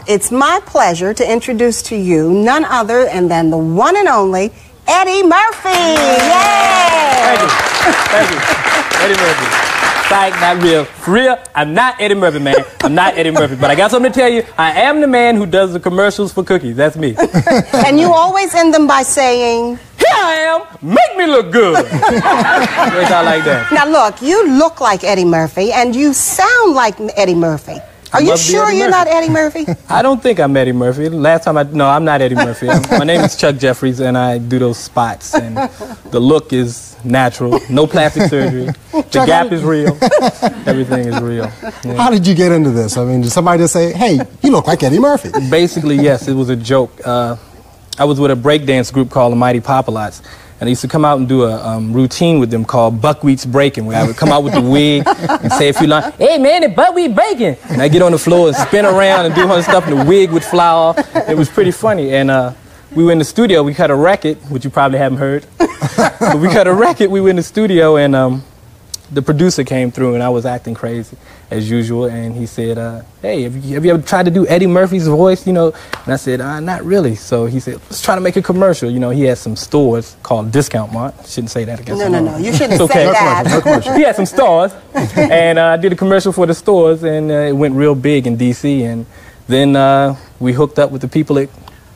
It's my pleasure to introduce to you none other than the one and only Eddie Murphy. Yay! Thank you. Thank you. Eddie Murphy. Psych, not real. For real, I'm not Eddie Murphy, man. I'm not Eddie Murphy. But I got something to tell you. I am the man who does the commercials for cookies. That's me. And you always end them by saying, "Here I am. Make me look good." It's not like that. Now look, you look like Eddie Murphy and you sound like Eddie Murphy. Are you sure you're not Eddie Murphy? I don't think I'm Eddie Murphy. Last time no, I'm not Eddie Murphy. My name is Chuck Jeffries, and I do those spots. And the look is natural, no plastic surgery. The gap is real. Everything is real. Yeah. How did you get into this? I mean, did somebody just say, "Hey, you look like Eddie Murphy"? Basically, yes. It was a joke. I was with a breakdance group called the Mighty Pop-A-Lots. And I used to come out and do a routine with them called Buckwheat's Breaking, where I would come out with the wig and say a few lines, "Hey man, it's buckwheat breaking!" And I'd get on the floor and spin around and do all this stuff, and the wig would fly off. It was pretty funny. And we were in the studio, we cut a record, which you probably haven't heard. But we cut a record, we were in the studio, and the producer came through, and I was acting crazy, as usual, and he said, "Hey, have you ever tried to do Eddie Murphy's voice, you know?" And I said, "Not really." So he said, "Let's try to make a commercial." You know, he had some stores called Discount Mart. Shouldn't say that again. No, you shouldn't say that. No commercial. He had some stores, and I did a commercial for the stores, and it went real big in D.C., and then we hooked up with the people at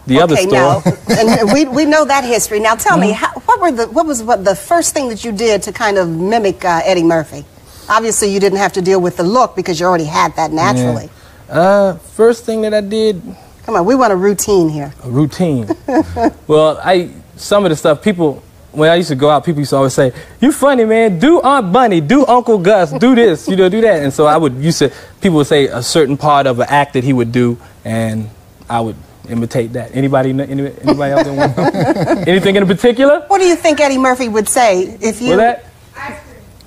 the other store. Now, and we know that history. Now tell me, what was the first thing that you did to kind of mimic Eddie Murphy? Obviously, you didn't have to deal with the look because you already had that naturally. Yeah. First thing that I did... Come on, we want a routine here. A routine. Well, some of the stuff, people, when I used to go out, people used to always say, "You funny, man, do Aunt Bunny, do Uncle Gus, do this, you know, do that." And so people would say a certain part of an act that he would do, and I would imitate that. Anybody else that want to? Anything in particular? What do you think Eddie Murphy would say if you... What that?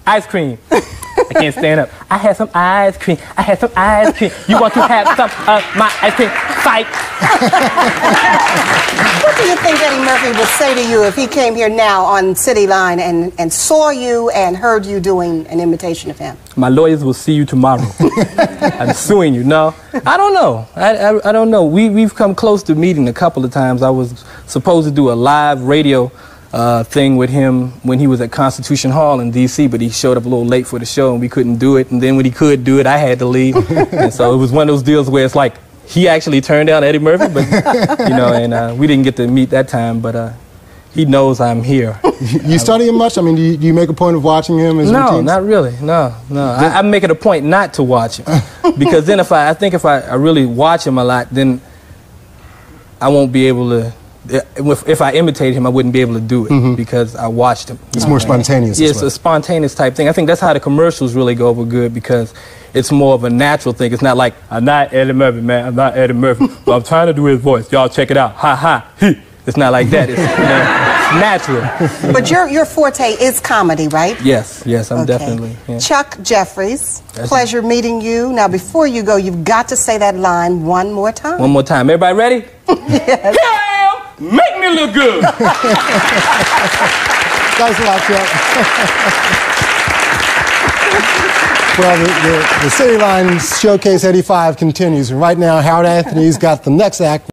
Ice cream. I can't stand up. "I had some ice cream. I had some ice cream. You want to have some of my ice cream?" Fight. What do you think Eddie Murphy would say to you if he came here now on City Line and saw you and heard you doing an imitation of him? "My lawyers will see you tomorrow. I'm suing you." No, I don't know. I don't know. We've come close to meeting a couple of times. I was supposed to do a live radio thing with him when he was at Constitution Hall in D.C., but he showed up a little late for the show and we couldn't do it. And then when he could do it, I had to leave. And so it was one of those deals where it's like he actually turned down Eddie Murphy, but you know, and we didn't get to meet that time. But he knows I'm here. You study him much? I mean, do you make a point of watching him? His No, routines? not really. No. I make it a point not to watch him because then I think if I really watch him a lot, then I won't be able to. If I imitate him, I wouldn't be able to do it because I watched him. It's more spontaneous. Yeah, it's a spontaneous type thing. I think that's how the commercials really go over good because it's more of a natural thing. It's not like, "I'm not Eddie Murphy, man. I'm not Eddie Murphy. But I'm trying to do his voice. Y'all check it out. Ha, ha, he." It's not like that. It's, it's natural. But your forte is comedy, right? Yes, I'm definitely. Yeah. Chuck Jeffries, pleasure meeting you. Now, before you go, you've got to say that line one more time. One more time. Everybody ready? Yes. Here I am. Make me look good. Thanks a lot, Chuck. Well, the City Line Showcase 85 continues. And right now, Howard Anthony's got the next act.